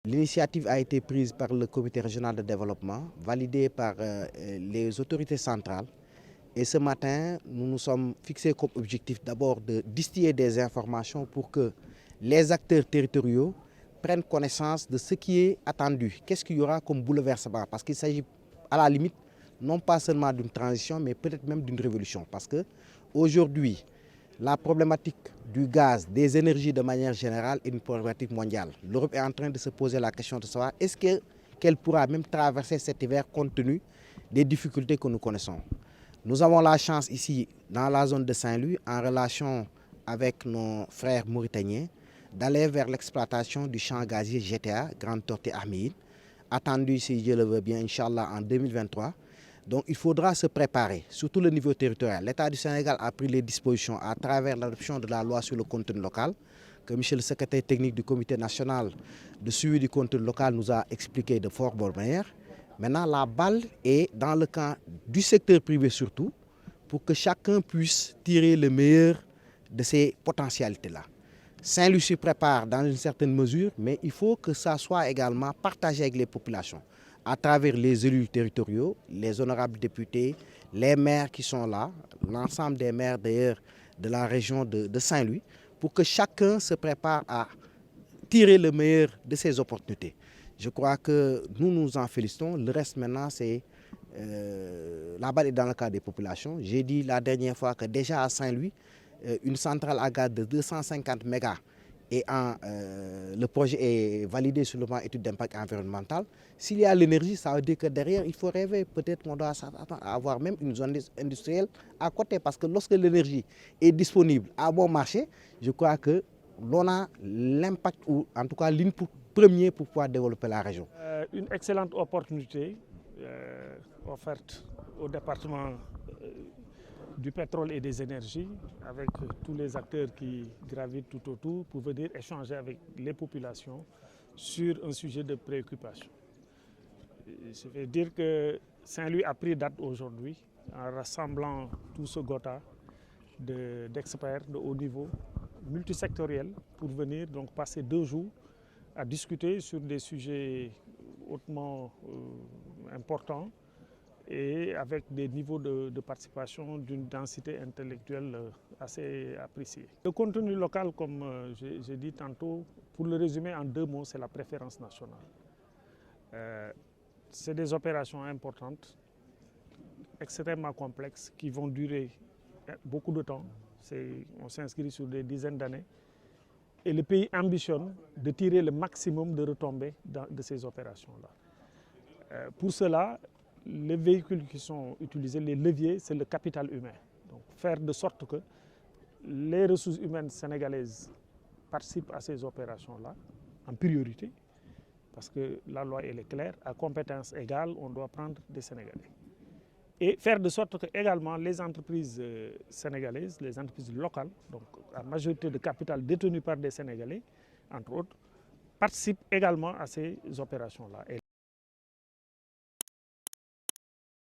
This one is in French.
L'initiative a été prise par le comité régional de développement, validée par les autorités centrales. Et ce matin, nous nous sommes fixés comme objectif d'abord de distiller des informations pour que les acteurs territoriaux prennent connaissance de ce qui est attendu. Qu'est-ce qu'il y aura comme bouleversement? Parce qu'il s'agit à la limite non pas seulement d'une transition, mais peut-être même d'une révolution. Parce qu'aujourd'hui, la problématique du gaz, des énergies de manière générale est une problématique mondiale. L'Europe est en train de se poser la question de savoir est-ce qu'elle pourra même traverser cet hiver compte tenu des difficultés que nous connaissons. Nous avons la chance ici, dans la zone de Saint-Louis, en relation avec nos frères mauritaniens, d'aller vers l'exploitation du champ gazier GTA, Grande Tortue Arméine, attendu, si Dieu le veut bien, Inch'Allah, en 2023. Donc il faudra se préparer, surtout le niveau territorial. L'État du Sénégal a pris les dispositions à travers l'adoption de la loi sur le contenu local, que M. le secrétaire technique du comité national de suivi du contenu local nous a expliqué de fort bonne manière. Maintenant, la balle est dans le camp du secteur privé surtout, pour que chacun puisse tirer le meilleur de ces potentialités-là. Saint-Louis se prépare dans une certaine mesure, mais il faut que ça soit également partagé avec les populations, à travers les élus territoriaux, les honorables députés, les maires qui sont là, l'ensemble des maires d'ailleurs de la région de Saint-Louis, pour que chacun se prépare à tirer le meilleur de ces opportunités. Je crois que nous nous en félicitons. Le reste maintenant, c'est la balle est dans le cas des populations. J'ai dit la dernière fois que déjà à Saint-Louis, une centrale à gaz de 250 mégas et le projet est validé sur le plan étude d'impact environnemental. S'il y a l'énergie, ça veut dire que derrière, il faut rêver. Peut-être qu'on doit avoir même une zone industrielle à côté. Parce que lorsque l'énergie est disponible à bon marché, je crois que l'on a l'impact, ou en tout cas l'input premier pour pouvoir développer la région. Une excellente opportunité offerte au département du pétrole et des énergies, avec tous les acteurs qui gravitent tout autour, pour venir échanger avec les populations sur un sujet de préoccupation. Je veux dire que Saint-Louis a pris date aujourd'hui en rassemblant tout ce gotha d'experts de haut niveau, multisectoriels, pour venir donc passer 2 jours à discuter sur des sujets hautement importants et avec des niveaux de participation d'une densité intellectuelle assez appréciée. Le contenu local, comme j'ai dit tantôt, pour le résumer en 2 mots, c'est la préférence nationale. C'est des opérations importantes, extrêmement complexes, qui vont durer beaucoup de temps. On s'inscrit sur des dizaines d'années. Et le pays ambitionne de tirer le maximum de retombées de ces opérations-là. Pour cela, les véhicules qui sont utilisés, les leviers, c'est le capital humain. Donc, faire de sorte que les ressources humaines sénégalaises participent à ces opérations-là en priorité, parce que la loi elle est claire, à compétence égale, on doit prendre des Sénégalais. Et faire de sorte que également les entreprises sénégalaises, les entreprises locales, donc la majorité de capital détenu par des Sénégalais, entre autres, participent également à ces opérations-là.